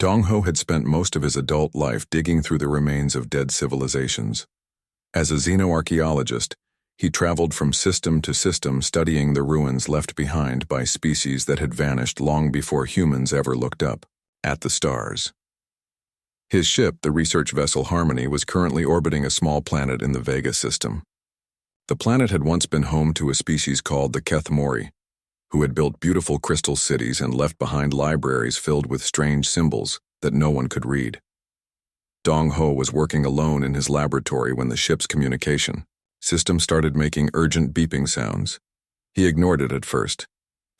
Dong-ho had spent most of his adult life digging through the remains of dead civilizations. As a xenoarchaeologist, he traveled from system to system studying the ruins left behind by species that had vanished long before humans ever looked up at the stars. His ship, the research vessel Harmony, was currently orbiting a small planet in the Vega system. The planet had once been home to a species called the Kethmori, who had built beautiful crystal cities and left behind libraries filled with strange symbols that no one could read. Dong-ho was working alone in his laboratory when the ship's communication system started making urgent beeping sounds. He ignored it at first,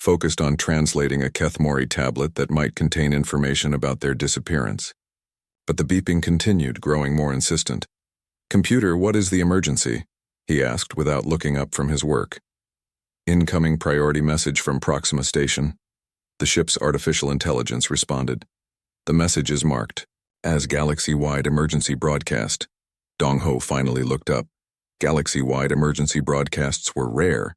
focused on translating a Kethmori tablet that might contain information about their disappearance. But the beeping continued, growing more insistent. "Computer, what is the emergency?" he asked without looking up from his work. "Incoming priority message from Proxima Station," the ship's artificial intelligence responded. "The message is marked as galaxy-wide emergency broadcast." Dong-ho finally looked up. Galaxy-wide emergency broadcasts were rare.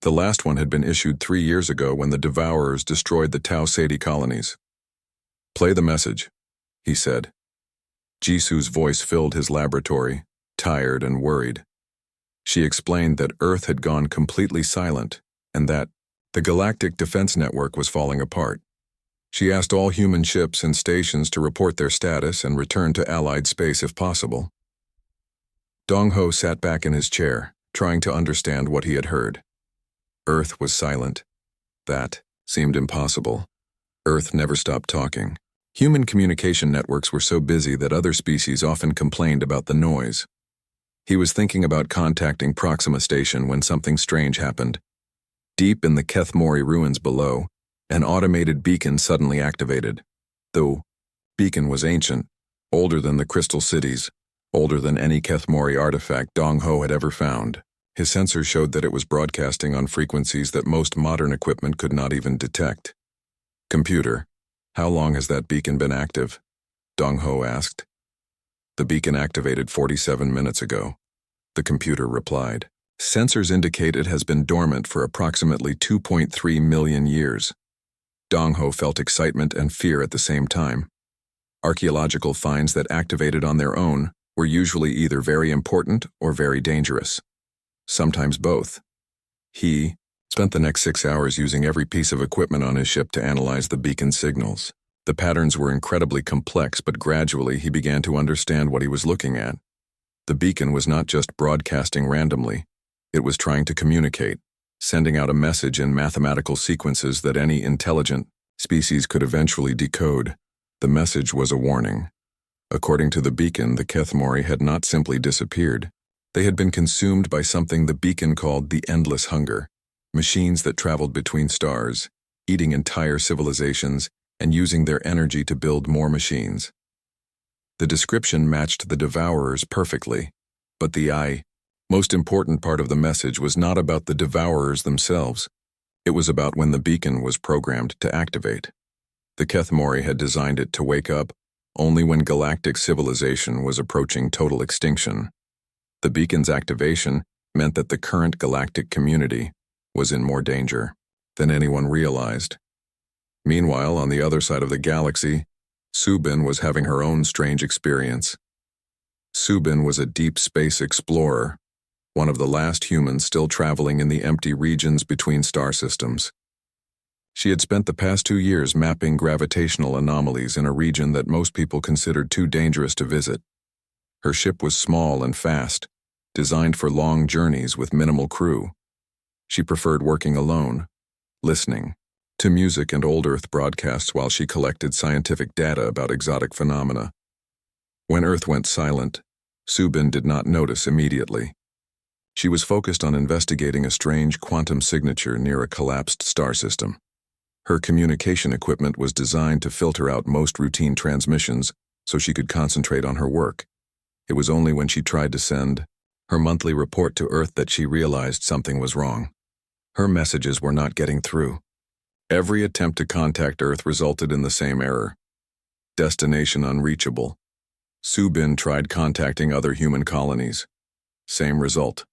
The last one had been issued 3 years ago when the Devourers destroyed the Tau Ceti colonies. "Play the message," he said. Jisu's voice filled his laboratory, tired and worried. She explained that Earth had gone completely silent and that the Galactic Defense Network was falling apart. She asked all human ships and stations to report their status and return to Allied space if possible. Dong-ho sat back in his chair, trying to understand what he had heard. Earth was silent. That seemed impossible. Earth never stopped talking. Human communication networks were so busy that other species often complained about the noise. He was thinking about contacting Proxima Station when something strange happened. Deep in the Kethmori ruins below, an automated beacon suddenly activated. The beacon was ancient, older than the crystal cities, older than any Kethmori artifact Dong-ho had ever found. His sensors showed that it was broadcasting on frequencies that most modern equipment could not even detect. "Computer, how long has that beacon been active?" Dong-ho asked. "The beacon activated 47 minutes ago," the computer replied. "Sensors indicate it has been dormant for approximately 2.3 million years. Dong-ho felt excitement and fear at the same time. Archaeological finds that activated on their own were usually either very important or very dangerous. Sometimes both. He spent the next 6 hours using every piece of equipment on his ship to analyze the beacon signals. The patterns were incredibly complex, but gradually he began to understand what he was looking at. The beacon was not just broadcasting randomly. It was trying to communicate, sending out a message in mathematical sequences that any intelligent species could eventually decode. The message was a warning. According to the beacon, the Kethmori had not simply disappeared. They had been consumed by something the beacon called the Endless Hunger, machines that traveled between stars, eating entire civilizations and using their energy to build more machines. The description matched the Devourers perfectly, but the most important part of the message was not about the Devourers themselves. It was about when the beacon was programmed to activate. The Kethmori had designed it to wake up only when galactic civilization was approaching total extinction. The beacon's activation meant that the current galactic community was in more danger than anyone realized. Meanwhile, on the other side of the galaxy, Subin was having her own strange experience. Subin was a deep space explorer, one of the last humans still traveling in the empty regions between star systems. She had spent the past 2 years mapping gravitational anomalies in a region that most people considered too dangerous to visit. Her ship was small and fast, designed for long journeys with minimal crew. She preferred working alone, listening to music and old Earth broadcasts while she collected scientific data about exotic phenomena. When Earth went silent, Subin did not notice immediately. She was focused on investigating a strange quantum signature near a collapsed star system. Her communication equipment was designed to filter out most routine transmissions so she could concentrate on her work. It was only when she tried to send her monthly report to Earth that she realized something was wrong. Her messages were not getting through. Every attempt to contact Earth resulted in the same error. Destination unreachable. Subin tried contacting other human colonies. Same result.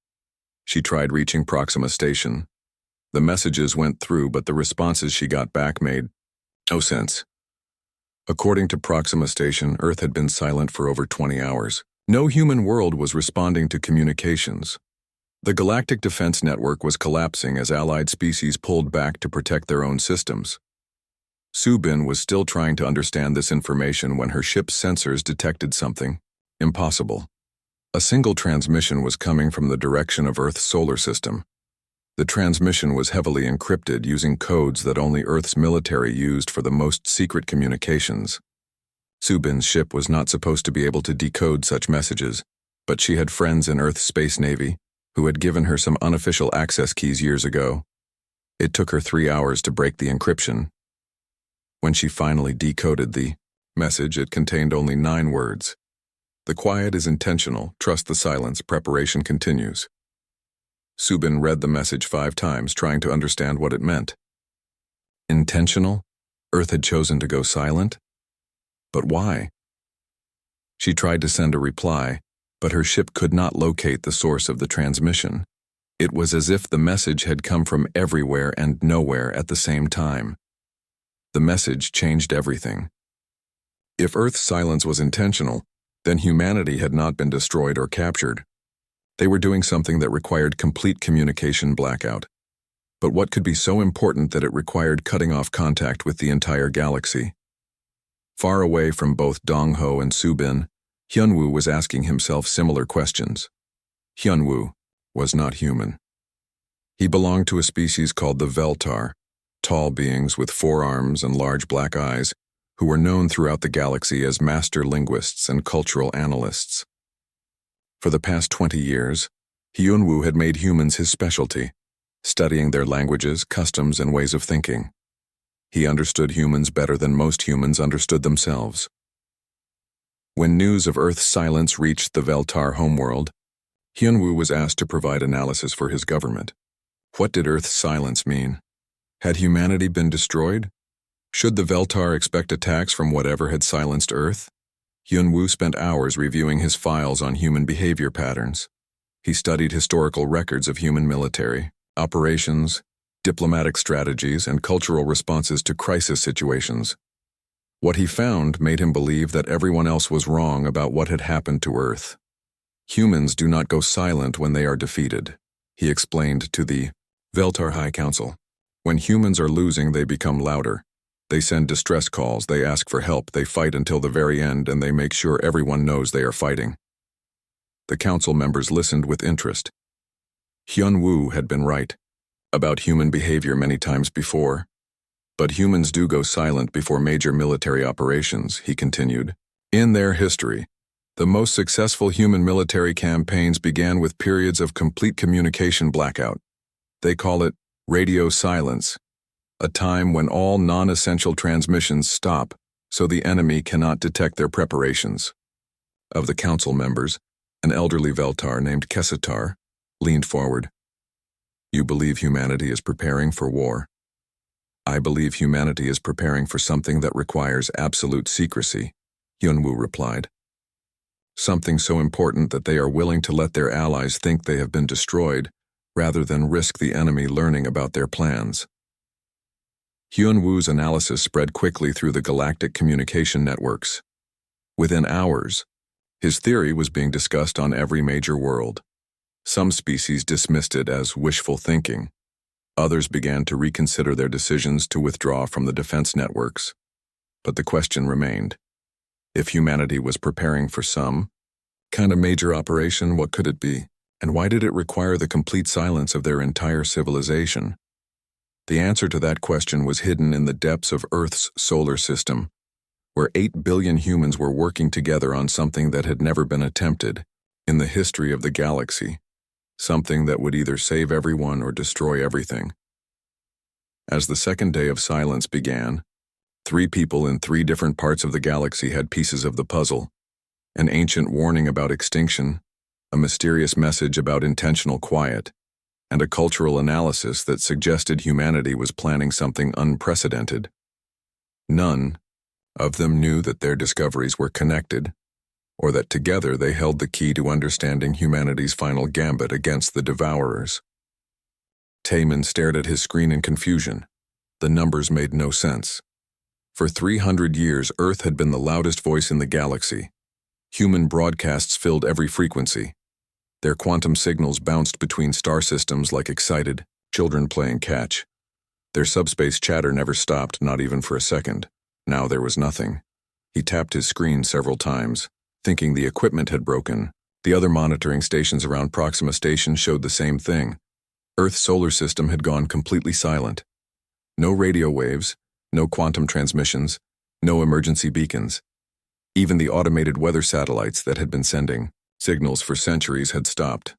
She tried reaching Proxima Station. The messages went through, but the responses she got back made no sense. According to Proxima Station, Earth had been silent for over 20 hours. No human world was responding to communications. The Galactic Defense Network was collapsing as allied species pulled back to protect their own systems. Subin was still trying to understand this information when her ship's sensors detected something impossible. A single transmission was coming from the direction of Earth's solar system. The transmission was heavily encrypted using codes that only Earth's military used for the most secret communications. Subin's ship was not supposed to be able to decode such messages, but she had friends in Earth's Space Navy who had given her some unofficial access keys years ago. It took her 3 hours to break the encryption. When she finally decoded the message, it contained only 9 words. The quiet is intentional, trust the silence, preparation continues. Subin read the message 5 times, trying to understand what it meant. Intentional? Earth had chosen to go silent? But why? She tried to send a reply, but her ship could not locate the source of the transmission. It was as if the message had come from everywhere and nowhere at the same time. The message changed everything. If Earth's silence was intentional, then humanity had not been destroyed or captured. They were doing something that required complete communication blackout. But what could be so important that it required cutting off contact with the entire galaxy? Far away from both Dong-Ho and Subin, Hyunwoo was asking himself similar questions. Hyunwoo was not human. He belonged to a species called the Veltar, tall beings with 4 arms and large black eyes, who were known throughout the galaxy as master linguists and cultural analysts. For the past 20 years, Hyunwoo had made humans his specialty, studying their languages, customs, and ways of thinking. He understood humans better than most humans understood themselves. When news of Earth's silence reached the Veltar homeworld, Hyunwoo was asked to provide analysis for his government. What did Earth's silence mean? Had humanity been destroyed? Should the Veltar expect attacks from whatever had silenced Earth? Hyunwoo spent hours reviewing his files on human behavior patterns. He studied historical records of human military, operations, diplomatic strategies, and cultural responses to crisis situations. What he found made him believe that everyone else was wrong about what had happened to Earth. Humans do not go silent when they are defeated, he explained to the Veltar High Council. When humans are losing, they become louder. They send distress calls, they ask for help, they fight until the very end, and they make sure everyone knows they are fighting. The council members listened with interest. Hyunwoo had been right about human behavior many times before. But humans do go silent before major military operations, he continued. In their history, the most successful human military campaigns began with periods of complete communication blackout. They call it radio silence, a time when all non-essential transmissions stop so the enemy cannot detect their preparations. Of the council members, an elderly Veltar named Kesitar leaned forward. You believe humanity is preparing for war? I believe humanity is preparing for something that requires absolute secrecy, Hyunwoo replied. Something so important that they are willing to let their allies think they have been destroyed, rather than risk the enemy learning about their plans. Hyunwoo's analysis spread quickly through the galactic communication networks. Within hours, his theory was being discussed on every major world. Some species dismissed it as wishful thinking. Others began to reconsider their decisions to withdraw from the defense networks. But the question remained. If humanity was preparing for some kind of major operation, what could it be? And why did it require the complete silence of their entire civilization? The answer to that question was hidden in the depths of Earth's solar system, where 8 billion humans were working together on something that had never been attempted in the history of the galaxy, something that would either save everyone or destroy everything. As the second day of silence began, 3 people in 3 different parts of the galaxy had pieces of the puzzle: an ancient warning about extinction, a mysterious message about intentional quiet, and a cultural analysis that suggested humanity was planning something unprecedented. None of them knew that their discoveries were connected, or that together they held the key to understanding humanity's final gambit against the Devourers. Taemin stared at his screen in confusion. The numbers made no sense. For 300 years, Earth had been the loudest voice in the galaxy. Human broadcasts filled every frequency. Their quantum signals bounced between star systems like excited children playing catch. Their subspace chatter never stopped, not even for a second. Now there was nothing. He tapped his screen several times, thinking the equipment had broken. The other monitoring stations around Proxima Station showed the same thing. Earth's solar system had gone completely silent. No radio waves, no quantum transmissions, no emergency beacons. Even the automated weather satellites that had been sending signals for centuries had stopped.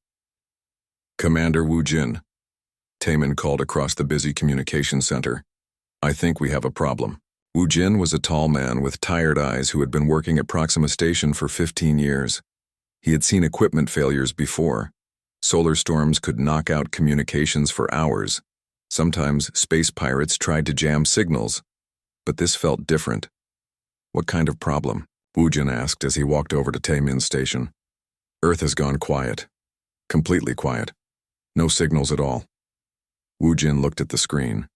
"Commander Wu Jin," Taemin called across the busy communications center. "I think we have a problem." Wu Jin was a tall man with tired eyes who had been working at Proxima Station for 15 years. He had seen equipment failures before. Solar storms could knock out communications for hours. Sometimes space pirates tried to jam signals, but this felt different. "What kind of problem?" Wu Jin asked as he walked over to Taemin's station. "Earth has gone quiet. Completely quiet. No signals at all." Wu Jin looked at the screen.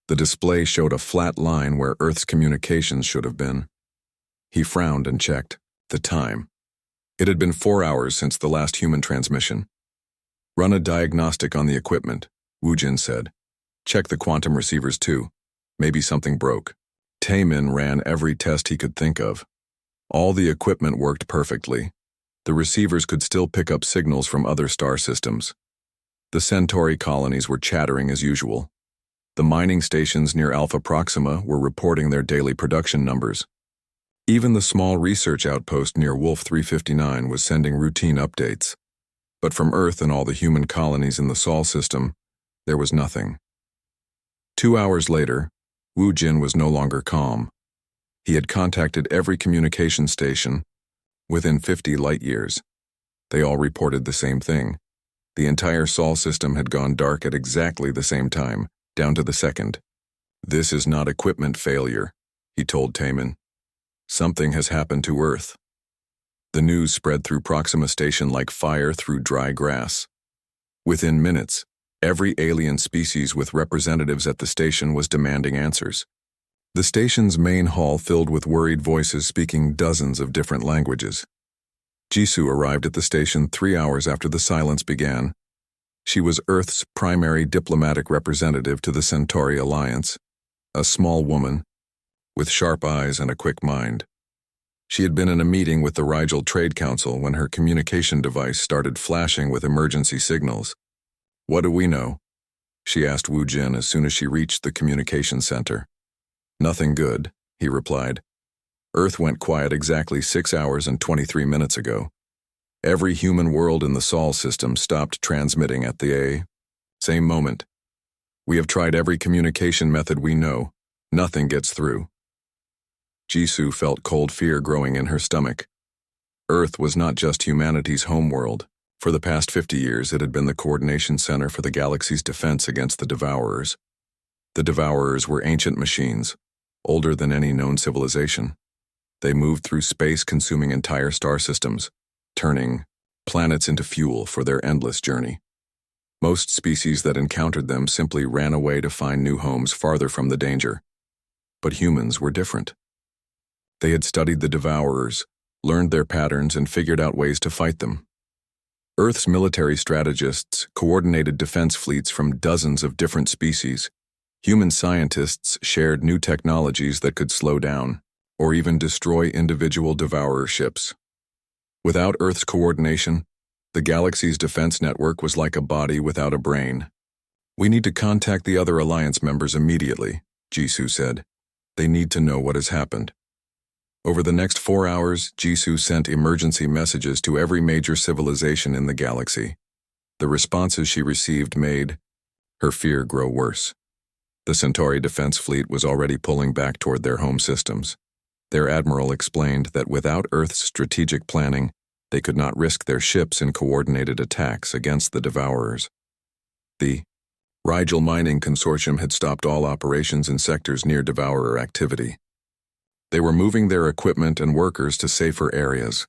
The display showed a flat line where Earth's communications should have been. He frowned and checked the time. It had been 4 hours since the last human transmission. "Run a diagnostic on the equipment," Wu Jin said. "Check the quantum receivers too. Maybe something broke." Taemin ran every test he could think of. All the equipment worked perfectly. The receivers could still pick up signals from other star systems. The Centauri colonies were chattering as usual. The mining stations near Alpha Proxima were reporting their daily production numbers. Even the small research outpost near Wolf 359 was sending routine updates. But from Earth and all the human colonies in the Sol system, there was nothing. 2 hours later, Wu Jin was no longer calm. He had contacted every communication station within 50 light years. They all reported the same thing. The entire Sol system had gone dark at exactly the same time, down to the second. "This is not equipment failure," he told Taemin. "Something has happened to Earth." The news spread through Proxima Station like fire through dry grass. Within minutes, every alien species with representatives at the station was demanding answers. The station's main hall filled with worried voices speaking dozens of different languages. Jisoo arrived at the station 3 hours after the silence began. She was Earth's primary diplomatic representative to the Centauri Alliance, a small woman with sharp eyes and a quick mind. She had been in a meeting with the Rigel Trade Council when her communication device started flashing with emergency signals. "What do we know?" she asked Wu Jin as soon as she reached the communication center. "Nothing good," he replied. "Earth went quiet exactly 6 hours and 23 minutes ago. Every human world in the Sol system stopped transmitting at the same moment. We have tried every communication method we know. Nothing gets through." Jisoo felt cold fear growing in her stomach. Earth was not just humanity's homeworld. For the past 50 years, it had been the coordination center for the galaxy's defense against the Devourers. The Devourers were ancient machines, older than any known civilization. They moved through space, consuming entire star systems, turning planets into fuel for their endless journey. Most species that encountered them simply ran away to find new homes farther from the danger. But humans were different. They had studied the Devourers, learned their patterns, and figured out ways to fight them. Earth's military strategists coordinated defense fleets from dozens of different species. Human scientists shared new technologies that could slow down, or even destroy individual Devourer ships. Without Earth's coordination, the galaxy's defense network was like a body without a brain. "We need to contact the other Alliance members immediately," Jisoo said. "They need to know what has happened." Over the next 4 hours, Jisoo sent emergency messages to every major civilization in the galaxy. The responses she received made her fear grow worse. The Centauri defense fleet was already pulling back toward their home systems. Their admiral explained that without Earth's strategic planning, they could not risk their ships in coordinated attacks against the Devourers. The Rigel Mining Consortium had stopped all operations in sectors near Devourer activity. They were moving their equipment and workers to safer areas.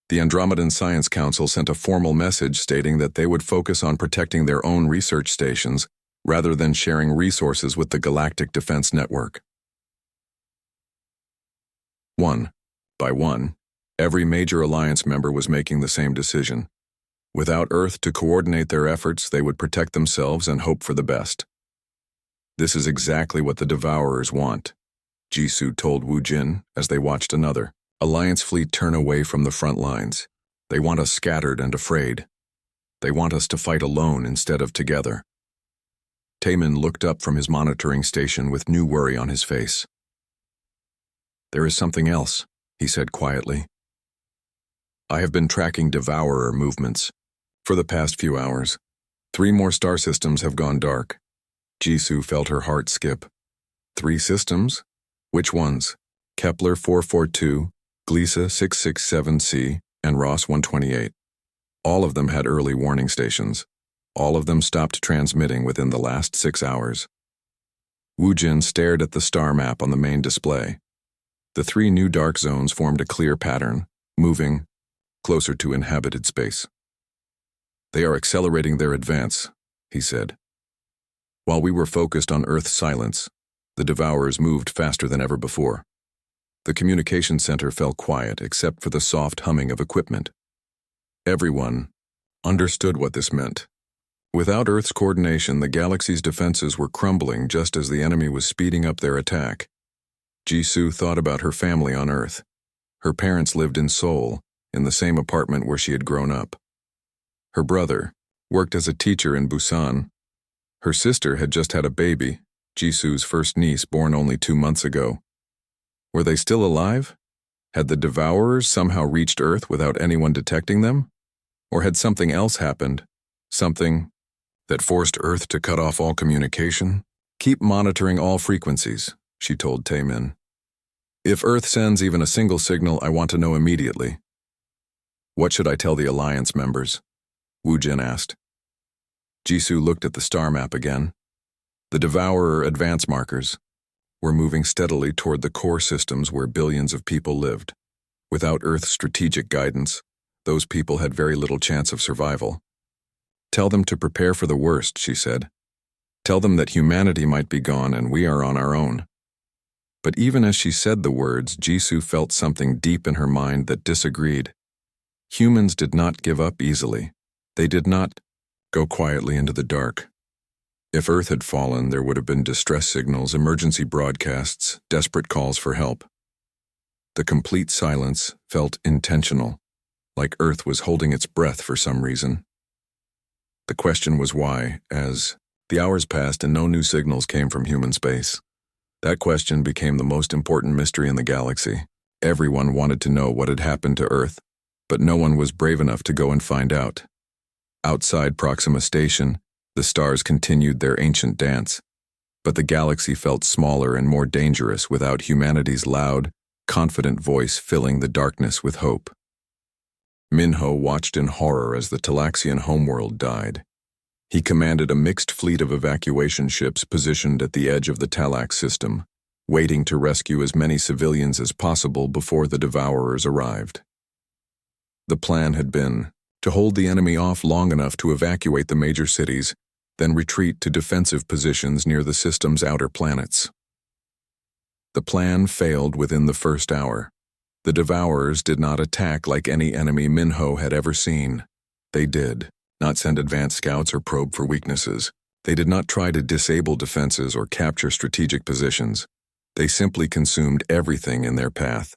The Andromedan Science Council sent a formal message stating that they would focus on protecting their own research stations rather than sharing resources with the Galactic Defense Network. One by one, every major alliance member was making the same decision. Without Earth to coordinate their efforts, they would protect themselves and hope for the best. This is exactly what the Devourers want, Jisoo told Woo Jin as they watched another Alliance fleet turn away from the front lines. They want us scattered and afraid. They want us to fight alone instead of together. Taemin looked up from his monitoring station with new worry on his face. There is something else, he said quietly. I have been tracking Devourer movements for the past few hours. 3 more star systems have gone dark. Jisoo felt her heart skip. 3 systems? Which ones? Kepler 442, Gliese 667c, and Ross 128. All of them had early warning stations. All of them stopped transmitting within the last 6 hours. Woo Jin stared at the star map on the main display. The 3 new dark zones formed a clear pattern, moving closer to inhabited space. They are accelerating their advance, he said. While we were focused on Earth's silence, the Devourers moved faster than ever before. The communication center fell quiet except for the soft humming of equipment. Everyone understood what this meant. Without Earth's coordination, the galaxy's defenses were crumbling just as the enemy was speeding up their attack. Jisoo thought about her family on Earth. Her parents lived in Seoul, in the same apartment where she had grown up. Her brother worked as a teacher in Busan. Her sister had just had a baby, Jisoo's first niece born only 2 months ago. Were they still alive? Had the Devourers somehow reached Earth without anyone detecting them? Or had something else happened? Something that forced Earth to cut off all communication? Keep monitoring all frequencies, she told Taemin. If Earth sends even a single signal, I want to know immediately. What should I tell the Alliance members? Woo Jin asked. Jisoo looked at the star map again. The Devourer advance markers were moving steadily toward the core systems where billions of people lived. Without Earth's strategic guidance, those people had very little chance of survival. Tell them to prepare for the worst, she said. Tell them that humanity might be gone and we are on our own. But even as she said the words, Jisoo felt something deep in her mind that disagreed. Humans did not give up easily. They did not go quietly into the dark. If Earth had fallen, there would have been distress signals, emergency broadcasts, desperate calls for help. The complete silence felt intentional, like Earth was holding its breath for some reason. The question was why, as the hours passed and no new signals came from human space. That question became the most important mystery in the galaxy. Everyone wanted to know what had happened to Earth, but no one was brave enough to go and find out. Outside Proxima Station, the stars continued their ancient dance, but the galaxy felt smaller and more dangerous without humanity's loud, confident voice filling the darkness with hope. Minho watched in horror as the Talaxian homeworld died. He commanded a mixed fleet of evacuation ships positioned at the edge of the Talax system, waiting to rescue as many civilians as possible before the Devourers arrived. The plan had been to hold the enemy off long enough to evacuate the major cities, then retreat to defensive positions near the system's outer planets. The plan failed within the first hour. The Devourers did not attack like any enemy Minho had ever seen. They did not send advanced scouts or probe for weaknesses. They did not try to disable defenses or capture strategic positions. They simply consumed everything in their path.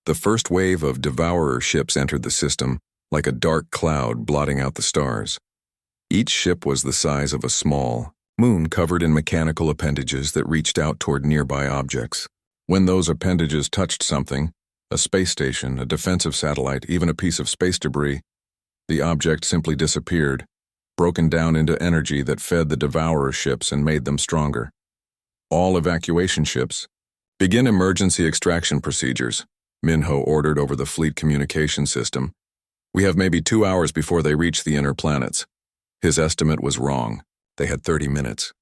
The first wave of Devourer ships entered the system, like a dark cloud blotting out the stars. Each ship was the size of a small moon covered in mechanical appendages that reached out toward nearby objects. When those appendages touched something, a space station, a defensive satellite, even a piece of space debris, the object simply disappeared, broken down into energy that fed the Devourer ships and made them stronger. All evacuation ships, begin emergency extraction procedures, Minho ordered over the fleet communication system. We have maybe 2 hours before they reach the inner planets. His estimate was wrong. They had 30 minutes.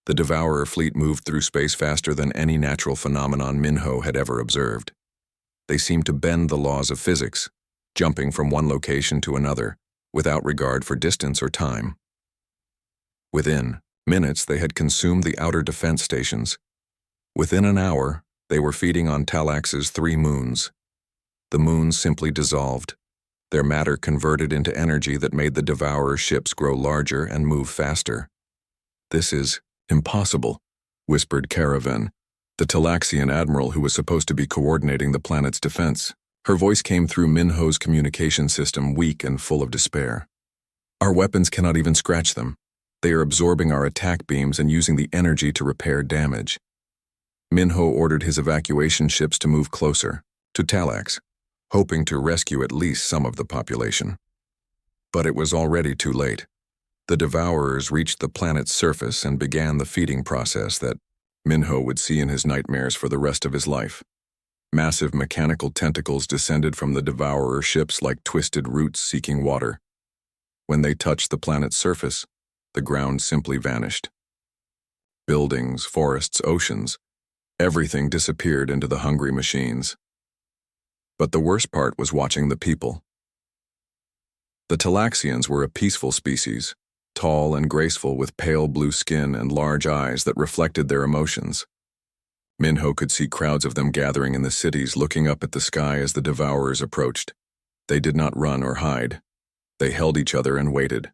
The Devourer fleet moved through space faster than any natural phenomenon Minho had ever observed. They seemed to bend the laws of physics, jumping from one location to another, without regard for distance or time. Within minutes, they had consumed the outer defense stations. Within an hour, They were feeding on Talax's 3 moons. The moons simply dissolved, their matter converted into energy that made the Devourer ships grow larger and move faster. "This is impossible," whispered Caravan, the Talaxian admiral who was supposed to be coordinating the planet's defense. Her voice came through Minho's communication system, weak and full of despair. "Our weapons cannot even scratch them. They are absorbing our attack beams and using the energy to repair damage." Minho ordered his evacuation ships to move closer, to Talax, hoping to rescue at least some of the population. But it was already too late. The Devourers reached the planet's surface and began the feeding process that Minho would see in his nightmares for the rest of his life. Massive mechanical tentacles descended from the Devourer ships like twisted roots seeking water. When they touched the planet's surface, the ground simply vanished. Buildings, forests, oceans, everything disappeared into the hungry machines. But the worst part was watching the people. The Talaxians were a peaceful species, tall and graceful with pale blue skin and large eyes that reflected their emotions. Minho could see crowds of them gathering in the cities, looking up at the sky as the Devourers approached. They did not run or hide. They held each other and waited.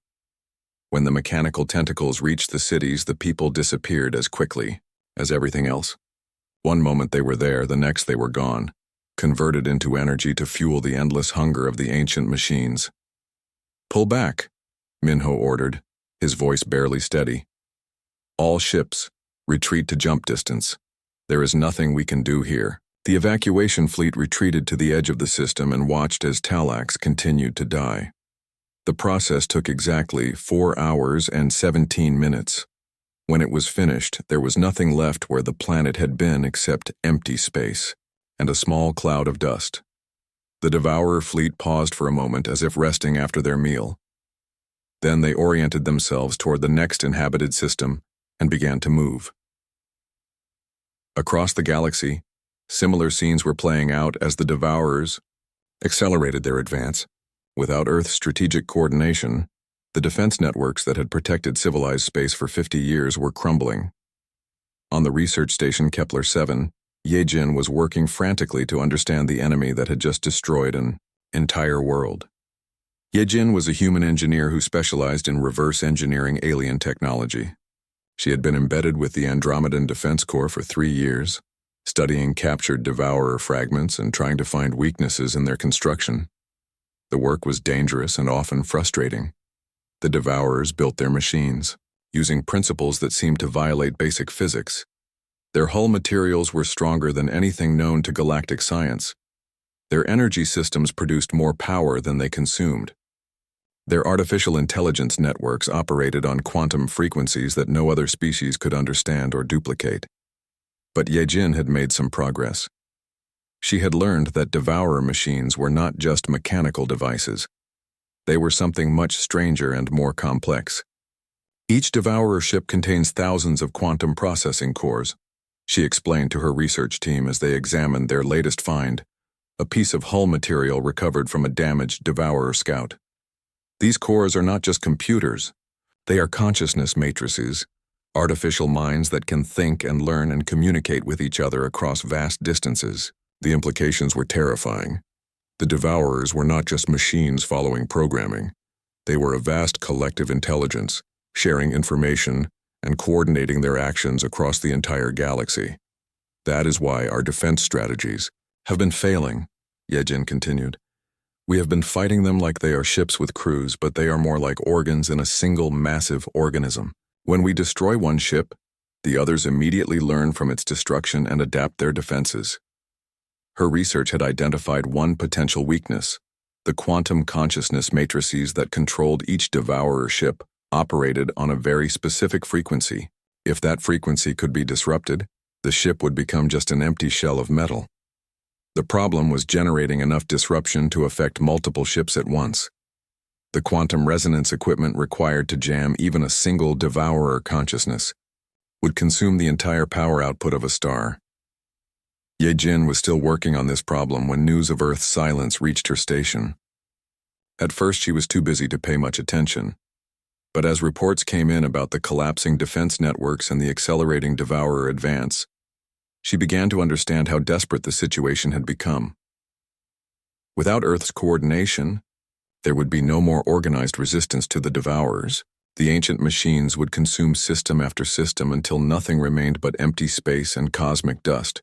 When the mechanical tentacles reached the cities, the people disappeared as quickly as everything else. One moment they were there, the next they were gone, converted into energy to fuel the endless hunger of the ancient machines. "Pull back," Minho ordered, his voice barely steady. "All ships, retreat to jump distance. There is nothing we can do here." The evacuation fleet retreated to the edge of the system and watched as Talax continued to die. The process took exactly 4 hours and 17 minutes. When it was finished, there was nothing left where the planet had been except empty space and a small cloud of dust. The Devourer fleet paused for a moment as if resting after their meal. Then they oriented themselves toward the next inhabited system and began to move. Across the galaxy, similar scenes were playing out as the Devourers accelerated their advance. Without Earth's strategic coordination, the defense networks that had protected civilized space for 50 years were crumbling. On the research station Kepler 7, Yejin was working frantically to understand the enemy that had just destroyed an entire world. Yejin was a human engineer who specialized in reverse engineering alien technology. She had been embedded with the Andromedan Defense Corps for 3 years, studying captured Devourer fragments and trying to find weaknesses in their construction. The work was dangerous and often frustrating. The Devourers built their machines, using principles that seemed to violate basic physics. Their hull materials were stronger than anything known to galactic science. Their energy systems produced more power than they consumed. Their artificial intelligence networks operated on quantum frequencies that no other species could understand or duplicate. But Yejin had made some progress. She had learned that Devourer machines were not just mechanical devices. They were something much stranger and more complex. Each Devourer ship contains thousands of quantum processing cores, she explained to her research team as they examined their latest find, a piece of hull material recovered from a damaged Devourer scout. These cores are not just computers. They are consciousness matrices, artificial minds that can think and learn and communicate with each other across vast distances. The implications were terrifying. The Devourers were not just machines following programming. They were a vast collective intelligence, sharing information and coordinating their actions across the entire galaxy. That is why our defense strategies have been failing, Yejin continued. We have been fighting them like they are ships with crews, but they are more like organs in a single massive organism. When we destroy one ship, the others immediately learn from its destruction and adapt their defenses. Her research had identified one potential weakness. The quantum consciousness matrices that controlled each Devourer ship operated on a very specific frequency. If that frequency could be disrupted, the ship would become just an empty shell of metal. The problem was generating enough disruption to affect multiple ships at once. The quantum resonance equipment required to jam even a single Devourer consciousness would consume the entire power output of a star. Yejin was still working on this problem when news of Earth's silence reached her station. At first she was too busy to pay much attention, but as reports came in about the collapsing defense networks and the accelerating Devourer advance, She began to understand how desperate the situation had become. Without Earth's coordination, there would be no more organized resistance to the Devourers. The ancient machines would consume system after system until nothing remained but empty space and cosmic dust,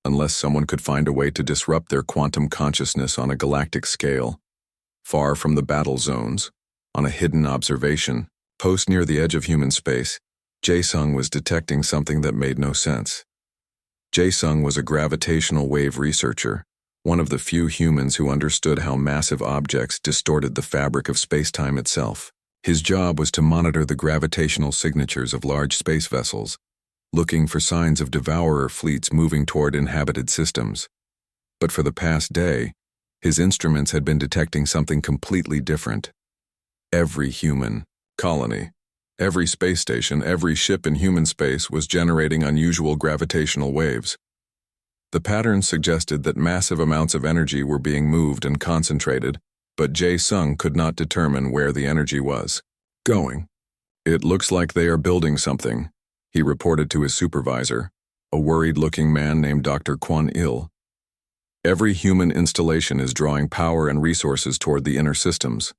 unless someone could find a way to disrupt their quantum consciousness on a galactic scale. Far from the battle zones, on a hidden observation post near the edge of human space, Jae-sung was detecting something that made no sense. Jae-sung was a gravitational wave researcher, one of the few humans who understood how massive objects distorted the fabric of space-time itself. His job was to monitor the gravitational signatures of large space vessels, looking for signs of devourer fleets moving toward inhabited systems. But for the past day, his instruments had been detecting something completely different. Every human colony, every space station, every ship in human space was generating unusual gravitational waves. The patterns suggested that massive amounts of energy were being moved and concentrated, but Jae-sung could not determine where the energy was going. "It looks like they are building something," he reported to his supervisor, a worried-looking man named Dr. Kwon-il. "Every human installation is drawing power and resources toward the inner systems.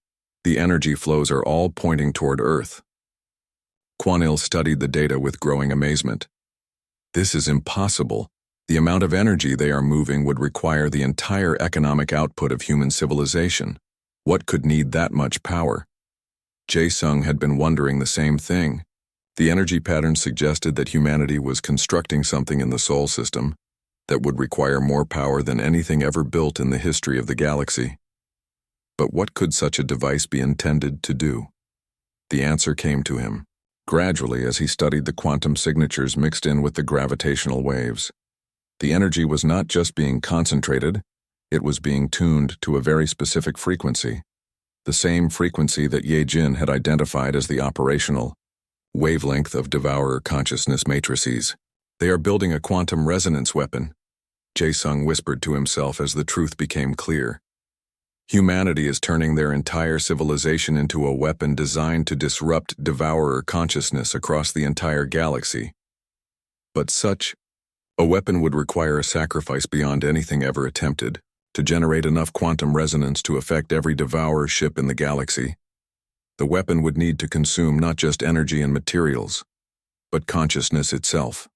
The energy flows are all pointing toward Earth." Kwon-il studied the data with growing amazement. "This is impossible. The amount of energy they are moving would require the entire economic output of human civilization. What could need that much power?" Jae-sung had been wondering the same thing. The energy patterns suggested that humanity was constructing something in the Sol system that would require more power than anything ever built in the history of the galaxy. But what could such a device be intended to do? The answer came to him, gradually as he studied the quantum signatures mixed in with the gravitational waves. The energy was not just being concentrated, it was being tuned to a very specific frequency, the same frequency that Ye-jin had identified as the operational wavelength of Devourer consciousness matrices. "They are building a quantum resonance weapon," Jae-sung whispered to himself as the truth became clear. Humanity is turning their entire civilization into a weapon designed to disrupt Devourer consciousness across the entire galaxy. But such a weapon would require a sacrifice beyond anything ever attempted, to generate enough quantum resonance to affect every Devourer ship in the galaxy. The weapon would need to consume not just energy and materials, but consciousness itself.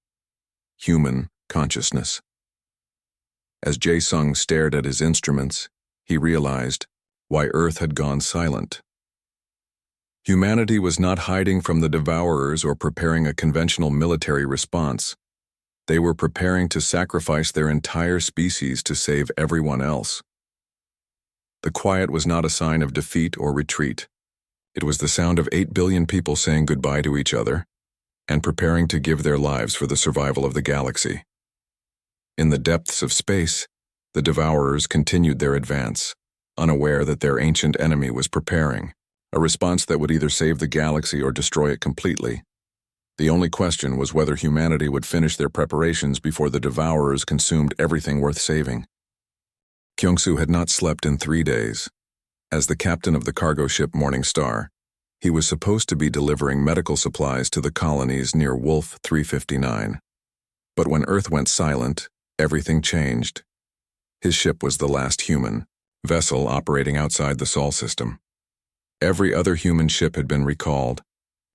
Human consciousness. As Jae-sung stared at his instruments, he realized why Earth had gone silent. Humanity was not hiding from the Devourers or preparing a conventional military response. They were preparing to sacrifice their entire species to save everyone else. The quiet was not a sign of defeat or retreat. It was the sound of 8 billion people saying goodbye to each other and preparing to give their lives for the survival of the galaxy. In the depths of space, the Devourers continued their advance, unaware that their ancient enemy was preparing, a response that would either save the galaxy or destroy it completely. The only question was whether humanity would finish their preparations before the Devourers consumed everything worth saving. Kyung-soo had not slept in 3 days. As the captain of the cargo ship Morning Star, he was supposed to be delivering medical supplies to the colonies near Wolf 359. But when Earth went silent, everything changed. His ship was the last human vessel operating outside the Sol system. Every other human ship had been recalled,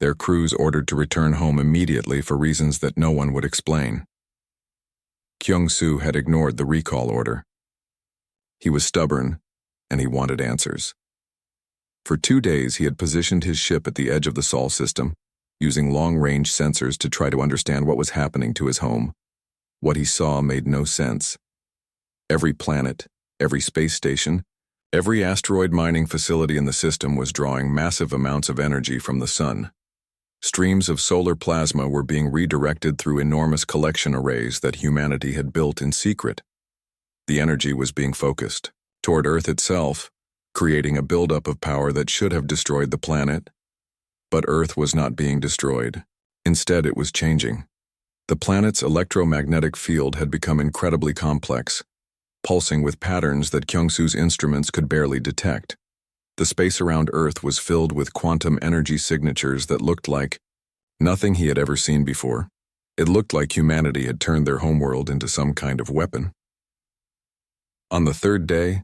their crews ordered to return home immediately for reasons that no one would explain. Kyung-soo had ignored the recall order. He was stubborn, and he wanted answers. For 2 days he had positioned his ship at the edge of the Sol system, using long-range sensors to try to understand what was happening to his home. What he saw made no sense. Every planet, every space station, every asteroid mining facility in the system was drawing massive amounts of energy from the sun. Streams of solar plasma were being redirected through enormous collection arrays that humanity had built in secret. The energy was being focused toward Earth itself, creating a buildup of power that should have destroyed the planet. But Earth was not being destroyed. Instead, it was changing. The planet's electromagnetic field had become incredibly complex, pulsing with patterns that Kyung-soo's instruments could barely detect. The space around Earth was filled with quantum energy signatures that looked like nothing he had ever seen before. It looked like humanity had turned their homeworld into some kind of weapon. On the third day,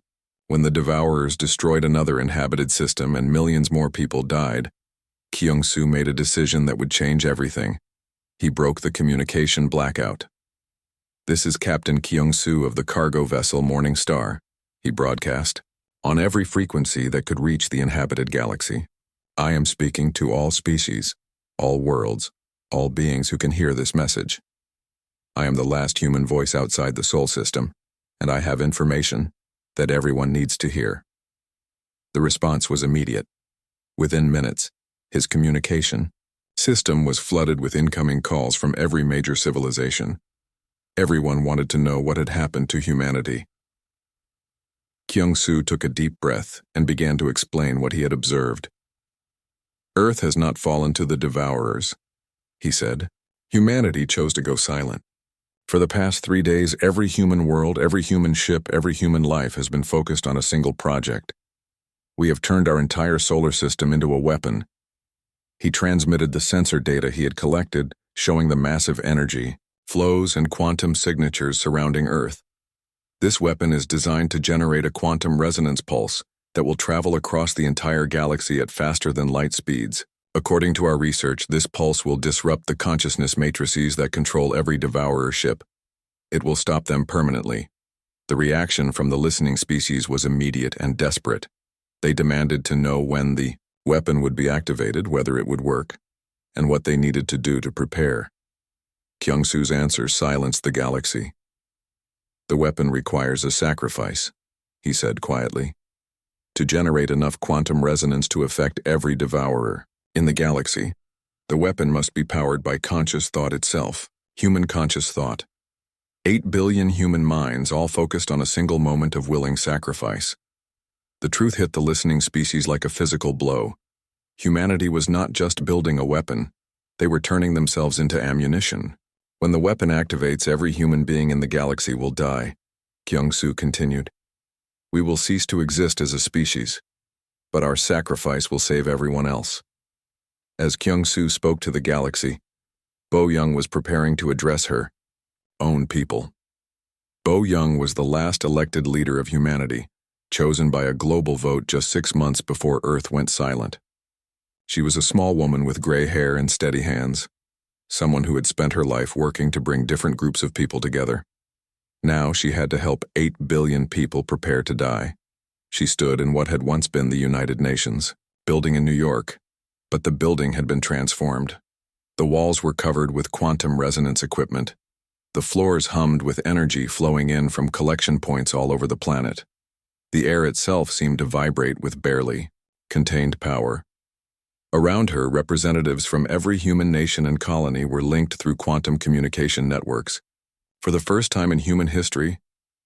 when the Devourers destroyed another inhabited system and millions more people died, Kyung-soo made a decision that would change everything. He broke the communication blackout. "This is Captain Kyung-soo of the cargo vessel Morning Star," he broadcast, "on every frequency that could reach the inhabited galaxy. I am speaking to all species, all worlds, all beings who can hear this message. I am the last human voice outside the Sol system, and I have information that everyone needs to hear." The response was immediate. Within minutes, his communication system was flooded with incoming calls from every major civilization. Everyone wanted to know what had happened to humanity. Kyung-soo took a deep breath and began to explain what he had observed. "Earth has not fallen to the Devourers," he said. "Humanity chose to go silent. For the past 3 days, every human world, every human ship, every human life has been focused on a single project. We have turned our entire solar system into a weapon." He transmitted the sensor data he had collected, showing the massive energy, flows, and quantum signatures surrounding Earth. "This weapon is designed to generate a quantum resonance pulse that will travel across the entire galaxy at faster than light speeds. According to our research, this pulse will disrupt the consciousness matrices that control every Devourer ship. It will stop them permanently." The reaction from the listening species was immediate and desperate. They demanded to know when the weapon would be activated, whether it would work, and what they needed to do to prepare. Kyung-soo's answer silenced the galaxy. "The weapon requires a sacrifice," he said quietly, "to generate enough quantum resonance to affect every Devourer in the galaxy. The weapon must be powered by conscious thought itself, human conscious thought. 8 billion human minds all focused on a single moment of willing sacrifice." The truth hit the listening species like a physical blow. Humanity was not just building a weapon, they were turning themselves into ammunition. "When the weapon activates, every human being in the galaxy will die," Kyung-soo continued. "We will cease to exist as a species, but our sacrifice will save everyone else." As Kyung-soo spoke to the galaxy, Bo-young was preparing to address her own people. Bo-young was the last elected leader of humanity, chosen by a global vote just 6 months before Earth went silent. She was a small woman with gray hair and steady hands, someone who had spent her life working to bring different groups of people together. Now she had to help 8 billion people prepare to die. She stood in what had once been the United Nations building in New York, but the building had been transformed. The walls were covered with quantum resonance equipment. The floors hummed with energy flowing in from collection points all over the planet. The air itself seemed to vibrate with barely contained power. Around her, representatives from every human nation and colony were linked through quantum communication networks. For the first time in human history,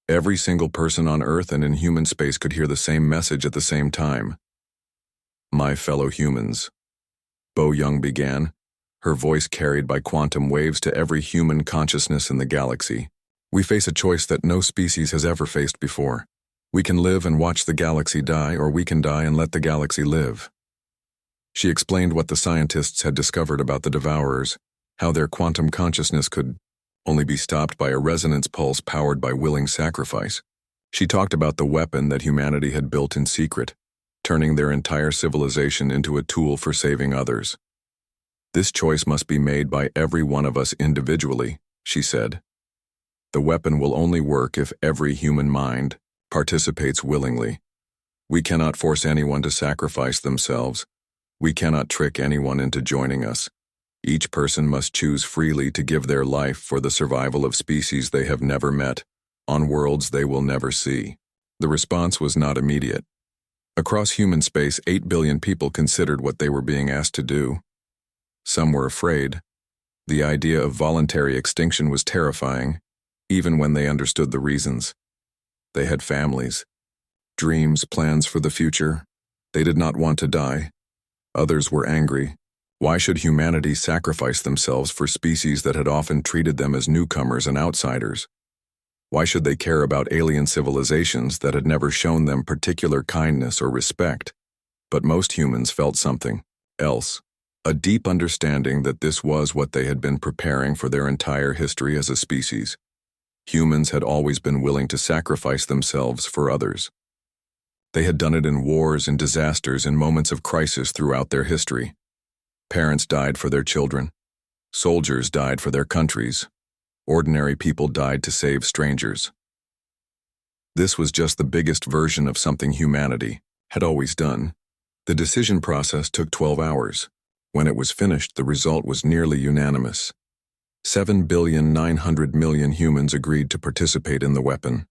every single person on Earth and in human space could hear the same message at the same time. "My fellow humans," Bo-young began, her voice carried by quantum waves to every human consciousness in the galaxy. "We face a choice that no species has ever faced before. We can live and watch the galaxy die, or we can die and let the galaxy live." She explained what the scientists had discovered about the Devourers, how their quantum consciousness could only be stopped by a resonance pulse powered by willing sacrifice. She talked about the weapon that humanity had built in secret, turning their entire civilization into a tool for saving others. "This choice must be made by every one of us individually," she said. "The weapon will only work if every human mind participates willingly. We cannot force anyone to sacrifice themselves. We cannot trick anyone into joining us. Each person must choose freely to give their life for the survival of species they have never met, on worlds they will never see." The response was not immediate. Across human space, 8 billion people considered what they were being asked to do. Some were afraid. The idea of voluntary extinction was terrifying, even when they understood the reasons. They had families, dreams, plans for the future. They did not want to die. Others were angry. Why should humanity sacrifice themselves for species that had often treated them as newcomers and outsiders? Why should they care about alien civilizations that had never shown them particular kindness or respect? But most humans felt something else. a deep understanding that this was what they had been preparing for their entire history as a species. Humans had always been willing to sacrifice themselves for others. They had done it in wars and disasters, in moments of crisis throughout their history. Parents died for their children. Soldiers died for their countries. Ordinary people died to save strangers. This was just the biggest version of something humanity had always done. The decision process took 12 hours. When it was finished, the result was nearly unanimous. 7,900,000,000 humans agreed to participate in the weapon.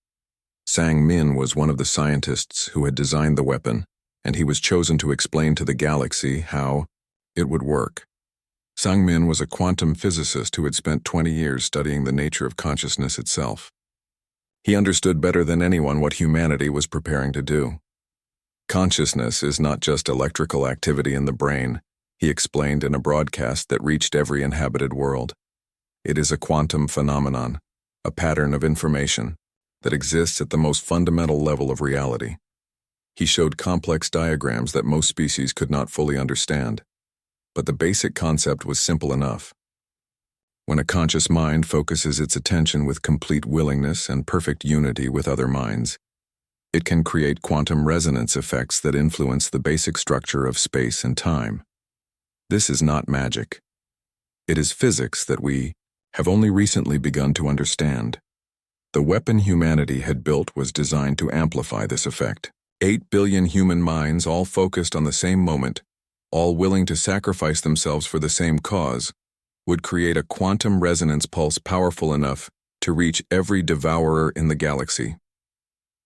Sang Min was one of the scientists who had designed the weapon, and he was chosen to explain to the galaxy how it would work. Sang Min was a quantum physicist who had spent 20 years studying the nature of consciousness itself. He understood better than anyone what humanity was preparing to do. Consciousness is not just electrical activity in the brain, he explained in a broadcast that reached every inhabited world. It is a quantum phenomenon, a pattern of information that exists at the most fundamental level of reality. He showed complex diagrams that most species could not fully understand, but the basic concept was simple enough. When a conscious mind focuses its attention with complete willingness and perfect unity with other minds, it can create quantum resonance effects that influence the basic structure of space and time. This is not magic. It is physics that we have only recently begun to understand. The weapon humanity had built was designed to amplify this effect. 8 billion human minds, all focused on the same moment, all willing to sacrifice themselves for the same cause, would create a quantum resonance pulse powerful enough to reach every devourer in the galaxy.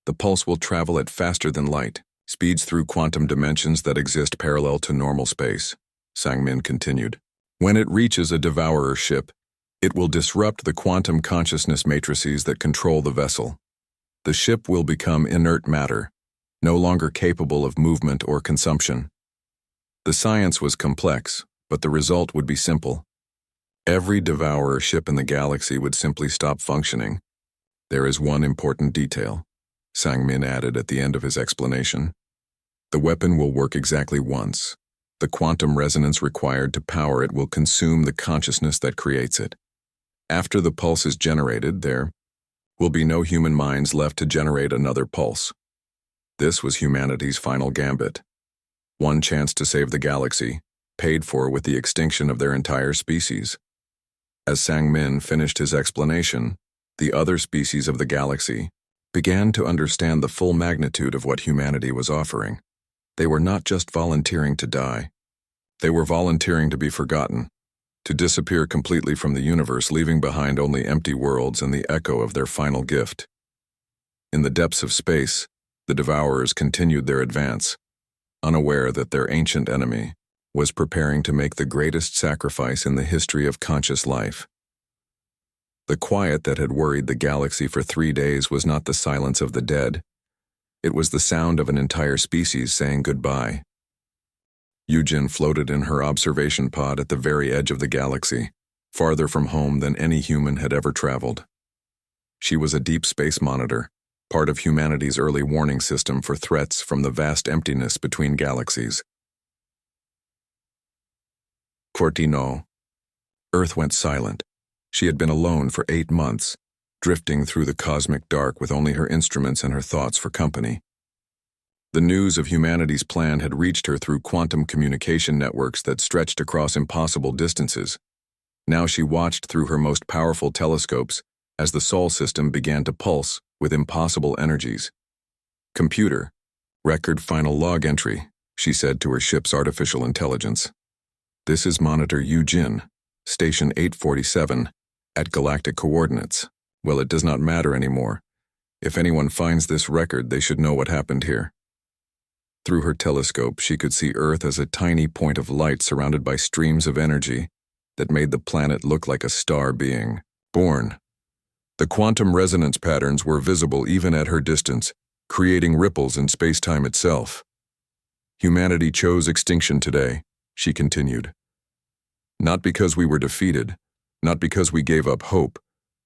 The pulse will travel at faster than light, speeds through quantum dimensions that exist parallel to normal space, Sang Min continued. When it reaches a devourer ship, it will disrupt the quantum consciousness matrices that control the vessel. The ship will become inert matter, no longer capable of movement or consumption. The science was complex, but the result would be simple. Every devourer ship in the galaxy would simply stop functioning. There is one important detail, Sang Min added at the end of his explanation. The weapon will work exactly once. The quantum resonance required to power it will consume the consciousness that creates it. After the pulse is generated, there will be no human minds left to generate another pulse. This was humanity's final gambit. One chance to save the galaxy, paid for with the extinction of their entire species. As Sang Min finished his explanation, the other species of the galaxy began to understand the full magnitude of what humanity was offering. They were not just volunteering to die. They were volunteering to be forgotten, to disappear completely from the universe, leaving behind only empty worlds and the echo of their final gift. In the depths of space, the devourers continued their advance, unaware that their ancient enemy was preparing to make the greatest sacrifice in the history of conscious life. The quiet that had worried the galaxy for 3 days was not the silence of the dead. It was the sound of an entire species saying goodbye. Yujin floated in her observation pod at the very edge of the galaxy, farther from home than any human had ever traveled. She was a deep space monitor, part of humanity's early warning system for threats from the vast emptiness between galaxies. Cortino. Earth went silent. She had been alone for 8 months, drifting through the cosmic dark with only her instruments and her thoughts for company. The news of humanity's plan had reached her through quantum communication networks that stretched across impossible distances. Now she watched through her most powerful telescopes as the Sol system began to pulse with impossible energies. "Computer, record final log entry," she said to her ship's artificial intelligence. "This is Monitor Yujin, Station 847, at galactic coordinates. Well, it does not matter anymore. If anyone finds this record, they should know what happened here." Through her telescope, she could see Earth as a tiny point of light surrounded by streams of energy that made the planet look like a star being born. The quantum resonance patterns were visible even at her distance, creating ripples in space-time itself. "Humanity chose extinction today," she continued. "Not because we were defeated, not because we gave up hope,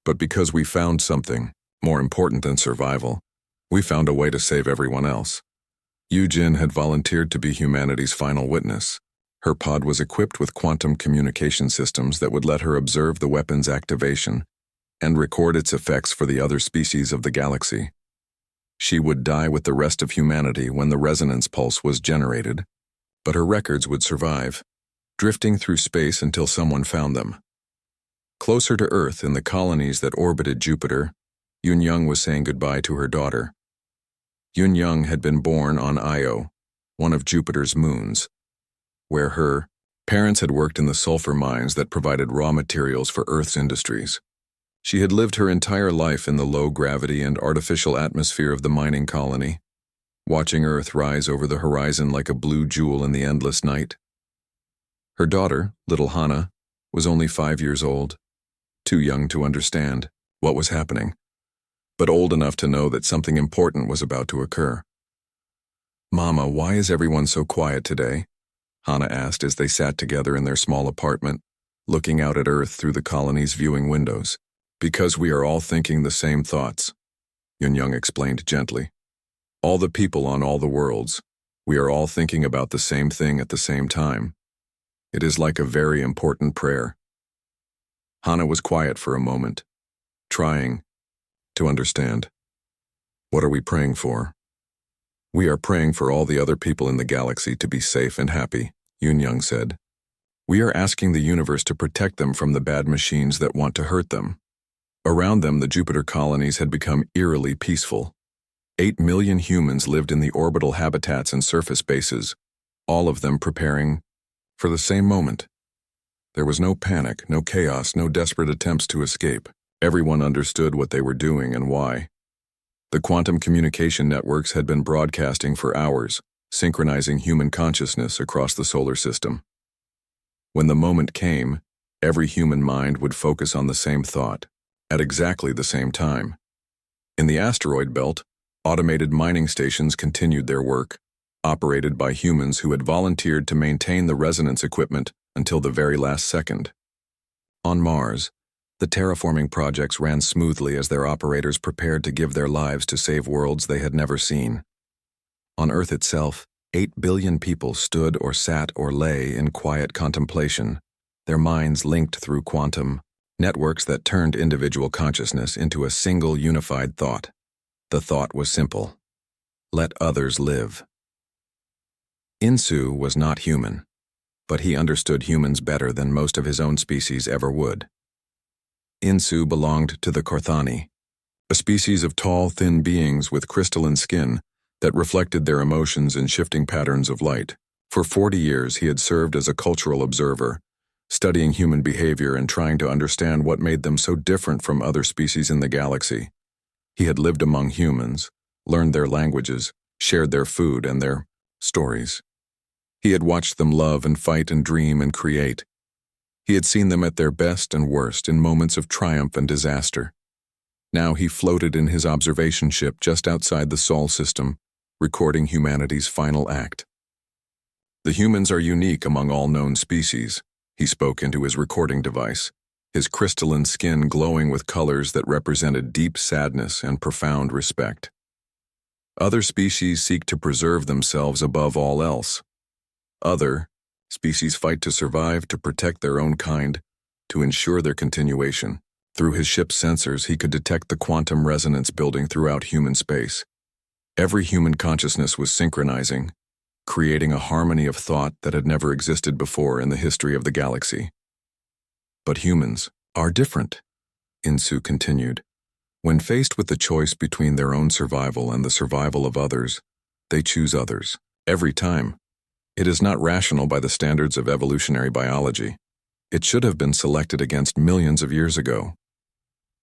but because we found something more important than survival. We found a way to save everyone else." Yujin had volunteered to be humanity's final witness, Her pod was equipped with quantum communication systems that would let her observe the weapon's activation and record its effects for the other species of the galaxy. She would die with the rest of humanity when the resonance pulse was generated, but her records would survive, drifting through space until someone found them. Closer to Earth, in the colonies that orbited Jupiter, Yun-Young was saying goodbye to her daughter. Yun-Young had been born on Io, one of Jupiter's moons, where her parents had worked in the sulfur mines that provided raw materials for Earth's industries. She had lived her entire life in the low gravity and artificial atmosphere of the mining colony, watching Earth rise over the horizon like a blue jewel in the endless night. Her daughter, little Hana, was only 5 years old, too young to understand what was happening, but old enough to know that something important was about to occur. "Mama, why is everyone so quiet today?" Hana asked as they sat together in their small apartment, looking out at Earth through the colony's viewing windows. "Because we are all thinking the same thoughts," Yun-Young explained gently. "All the people on all the worlds, we are all thinking about the same thing at the same time. It is like a very important prayer." Hana was quiet for a moment, trying to understand. "What are we praying for?" "We are praying for all the other people in the galaxy to be safe and happy," Yun-Young said. "We are asking the universe to protect them from the bad machines that want to hurt them." Around them, the Jupiter colonies had become eerily peaceful. 8 million humans lived in the orbital habitats and surface bases, all of them preparing for the same moment. There was no panic, no chaos, no desperate attempts to escape. Everyone understood what they were doing and why. The quantum communication networks had been broadcasting for hours, synchronizing human consciousness across the solar system. When the moment came, every human mind would focus on the same thought, at exactly the same time. In the asteroid belt, automated mining stations continued their work, operated by humans who had volunteered to maintain the resonance equipment until the very last second. On Mars, the terraforming projects ran smoothly as their operators prepared to give their lives to save worlds they had never seen. On Earth itself, 8 billion people stood or sat or lay in quiet contemplation, their minds linked through quantum networks that turned individual consciousness into a single unified thought. The thought was simple: let others live. Insu was not human, but he understood humans better than most of his own species ever would. Insu belonged to the Korthani, a species of tall, thin beings with crystalline skin that reflected their emotions in shifting patterns of light. For 40 years, he had served as a cultural observer, studying human behavior and trying to understand what made them so different from other species in the galaxy. He had lived among humans, learned their languages, shared their food and their stories. He had watched them love and fight and dream and create. He had seen them at their best and worst, in moments of triumph and disaster. Now he floated in his observation ship just outside the Sol system, recording humanity's final act. "The humans are unique among all known species," he spoke into his recording device, his crystalline skin glowing with colors that represented deep sadness and profound respect. "Other species seek to preserve themselves above all else. Other species fight to survive, to protect their own kind, to ensure their continuation." Through his ship's sensors, he could detect the quantum resonance building throughout human space. Every human consciousness was synchronizing, creating a harmony of thought that had never existed before in the history of the galaxy. "But humans are different," Insu continued. "When faced with the choice between their own survival and the survival of others, they choose others. Every time. It is not rational by the standards of evolutionary biology. It should have been selected against millions of years ago."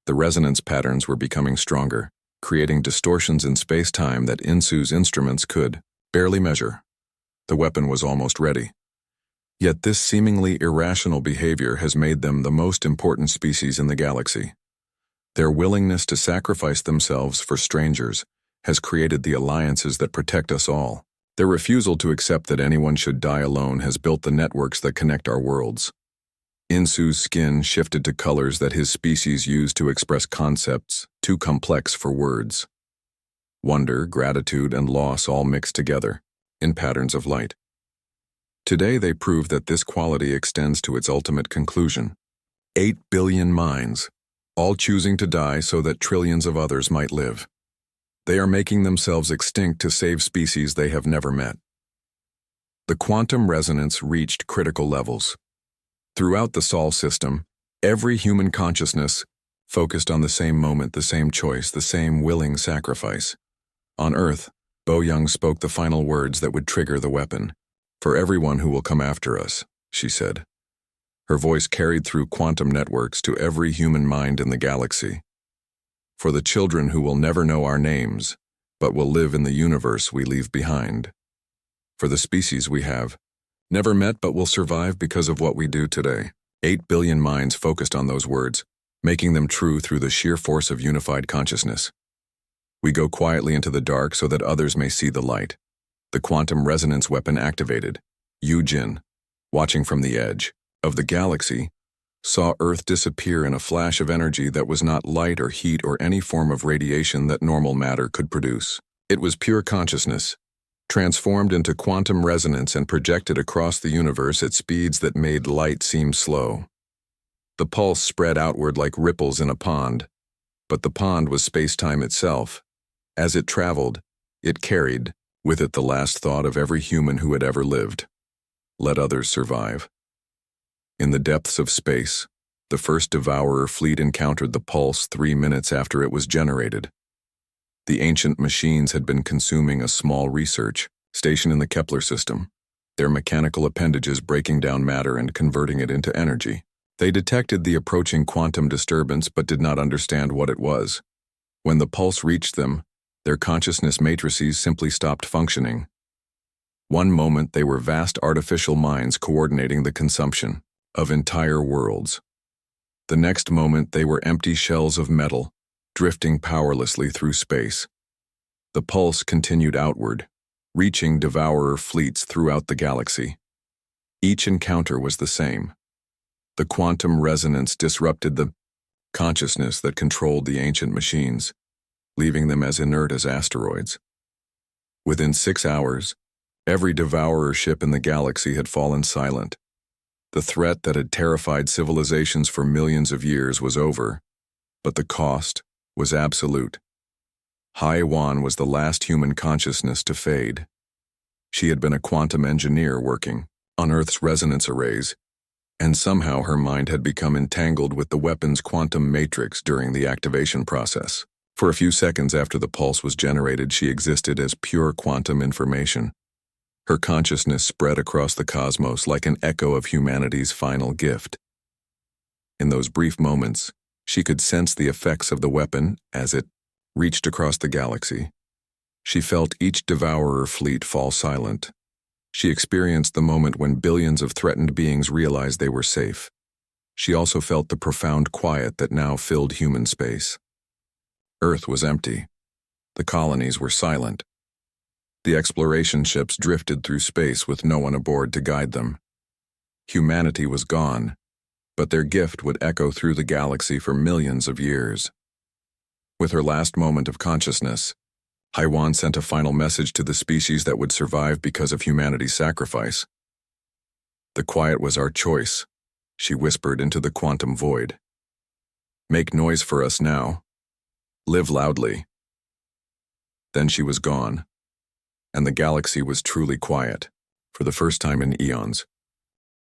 The resonance patterns were becoming stronger, creating distortions in space-time that Insu's instruments could barely measure. The weapon was almost ready. Yet this seemingly irrational behavior has made them the most important species in the galaxy. Their willingness to sacrifice themselves for strangers has created the alliances that protect us all. Their refusal to accept that anyone should die alone has built the networks that connect our worlds. Insu's skin shifted to colors that his species used to express concepts too complex for words. Wonder, gratitude, and loss all mixed together, in patterns of light. Today they prove that this quality extends to its ultimate conclusion. 8 billion minds, all choosing to die so that trillions of others might live. They are making themselves extinct to save species they have never met. The quantum resonance reached critical levels. Throughout the Sol system, every human consciousness focused on the same moment, the same choice, the same willing sacrifice. On Earth, Bo Young spoke the final words that would trigger the weapon. "For everyone who will come after us," she said. Her voice carried through quantum networks to every human mind in the galaxy. "For the children who will never know our names, but will live in the universe we leave behind. For the species we have never met but will survive because of what we do today." 8 billion minds focused on those words, making them true through the sheer force of unified consciousness. We go quietly into the dark so that others may see the light. The quantum resonance weapon activated. Yu Jin, watching from the edge of the galaxy, saw Earth disappear in a flash of energy that was not light or heat or any form of radiation that normal matter could produce. It was pure consciousness, transformed into quantum resonance and projected across the universe at speeds that made light seem slow. The pulse spread outward like ripples in a pond, but the pond was space-time itself. As it traveled, it carried with it the last thought of every human who had ever lived. Let others survive. In the depths of space, the first Devourer fleet encountered the pulse 3 minutes after it was generated. The ancient machines had been consuming a small research station in the Kepler system, their mechanical appendages breaking down matter and converting it into energy. They detected the approaching quantum disturbance but did not understand what it was. When the pulse reached them, their consciousness matrices simply stopped functioning. One moment they were vast artificial minds coordinating the consumption of entire worlds. The next moment they were empty shells of metal, drifting powerlessly through space. The pulse continued outward, reaching Devourer fleets throughout the galaxy. Each encounter was the same. The quantum resonance disrupted the consciousness that controlled the ancient machines, leaving them as inert as asteroids. Within 6 hours, every Devourer ship in the galaxy had fallen silent. The threat that had terrified civilizations for millions of years was over, but the cost was absolute. HFY was the last human consciousness to fade. She had been a quantum engineer working on Earth's resonance arrays, and somehow her mind had become entangled with the weapon's quantum matrix during the activation process. For a few seconds after the pulse was generated, she existed as pure quantum information. Her consciousness spread across the cosmos like an echo of humanity's final gift. In those brief moments, she could sense the effects of the weapon as it reached across the galaxy. She felt each Devourer fleet fall silent. She experienced the moment when billions of threatened beings realized they were safe. She also felt the profound quiet that now filled human space. Earth was empty. The colonies were silent. The exploration ships drifted through space with no one aboard to guide them. Humanity was gone, but their gift would echo through the galaxy for millions of years. With her last moment of consciousness, HFY sent a final message to the species that would survive because of humanity's sacrifice. "The quiet was our choice," she whispered into the quantum void. "Make noise for us now. Live loudly." Then she was gone, and the galaxy was truly quiet, for the first time in eons.